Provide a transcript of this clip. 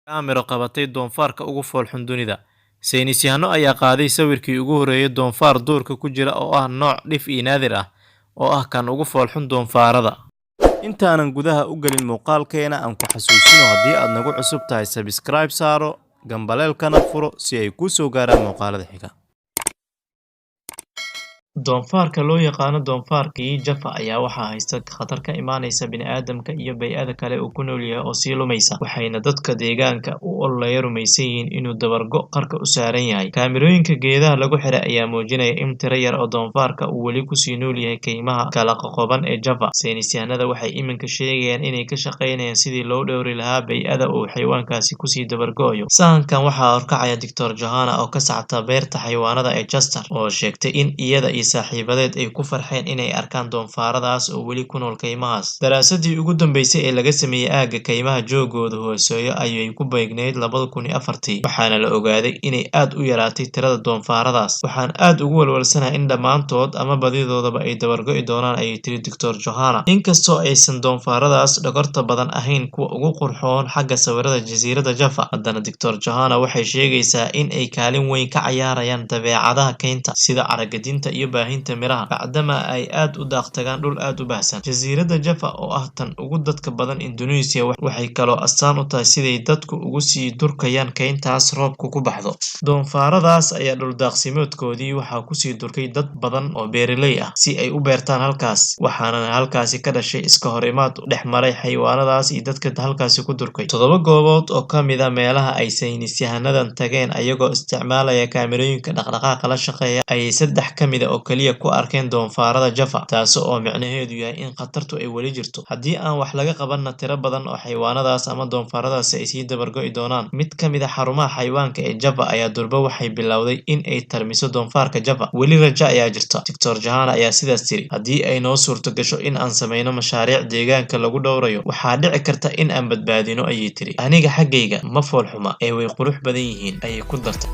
Kaamiro qabatay doonfaarka ugu foolxun dunida. Saynis yahano ayaa qaaday sawirkii ugu horreeyay doonfaar duurka ku jira oo ah nooc dhif iyo naadir ah oo ah kan ugu foolxun doonfaarada. Intaanan gudaha u gelin muuqaalkeena aan ku xasuusino haddii aad nagu cusub tahay subscribe saaro, gambaleelkana furo si ay kuu soo gaaraan muuqaalada xiga. Doonfaarka loo yaqaano doonfaarkii Jaffa ayaa waxaa haysta khatar ka imaanaysa bini'aadamka iyo bay'ada kale uu ku nool yahay oo sii lumaysa, waxayna dadka deegaanka u ololaya rumaysan yihiin inuu dabargo qarka u saaran yahay. Kaamirooyinka geedaha lagu xiray ayaa muujinaya in tiro yar oo doonfaarka uu weli kusii nool yahay kaymaha kala qoqoban ee Jaffa. Saynisyahanada waxay iminka sheegayaan inay ka shaqaynayaan sidii loo dhowri lahaa bay'ada uu xayawaankaasi kusii dabargo'ayo. Sahankan waxaa horkacaya Dr. Johanna oo ka socota beerta xayawaanada ee Chester, oo sheegtay in iyada iyo saaxiibadeed ay ku farxeen inay arkaan doonfaaradaas oo weli ku nool kaymahaas. Daraasadii ugu dambeysay ee laga sameeyay aagga kaymaha joogooda hooseeyo ayay ku beegnayd 2004, waxaana la ogaaday inay aad u yaraatay tirada doonfaaradaas. Waxaan aad ugu walwalsanahay in dhammaantood ama badidoodaba ay dabargo'i doonaan, ayay tiri Dr. Johanna. Inkastoo aysan doonfaaradaas dhogorta badan ahayn kuwa ugu qurxoon xagga sawirada jasiiradda Jaffa, haddana Dr. Johanna waxay sheegaysaa in ay kaalin weyn ka ciyaarayaan dabeecadaha kaynta sida aragadinta iyo baahinta miraha, bacdama ay aad u daaqtagaan dhul aad u baahsan. Jasiiradda Jaffa oo ah tan ugu dadka badan Indonesia waxay kaloo astaan u tahay siday dadku ugu sii durkayaan kayntaas roobku ku baxdo. Doonfaaradaas ayaa dhuldaaqsimeedkoodii waxaa kusii durkay dad badan oo beeraley ah si ay u beertaan halkaas, waxaana halkaasi ka dhashay iska hor imaad u dhex maray xayawaanadaas iyo dadka halkaasi ku durkay. 7 goobood oo ka mid a meelaha ay saynisyahanadan tageen ayagoo isticmaalaya kaamirooyinka dhaqdhaqaaqa la shaqeeya ayay 3 ka mid a oo kaliya ku arkeen doonfaarada Jaffa, taas oo micnaheedu yahay in khatartu ay weli jirto. Haddii aan wax laga qabanna, tiro badan oo xayawaanadaas ama doonfaaradaasi ay sii dabargo'i doonaan. Mid ka mid a xarumaha xayawaanka ee Jaffa ayaa durba waxay bilowday in ay tarmiso doonfaarka Jaffa. Weli rajo ayaa jirta. Dr. Johanna ayaa sidaas tiri, haddii ay noo suurto gasho in aan sameyno mashaariic deegaanka lagu dhowrayo, waxaa dhici karta in aan badbaadino, ayay tiri. Aniga xaggayga ma fool xuma ee way qurux badan yihiin, ayay ku dartay.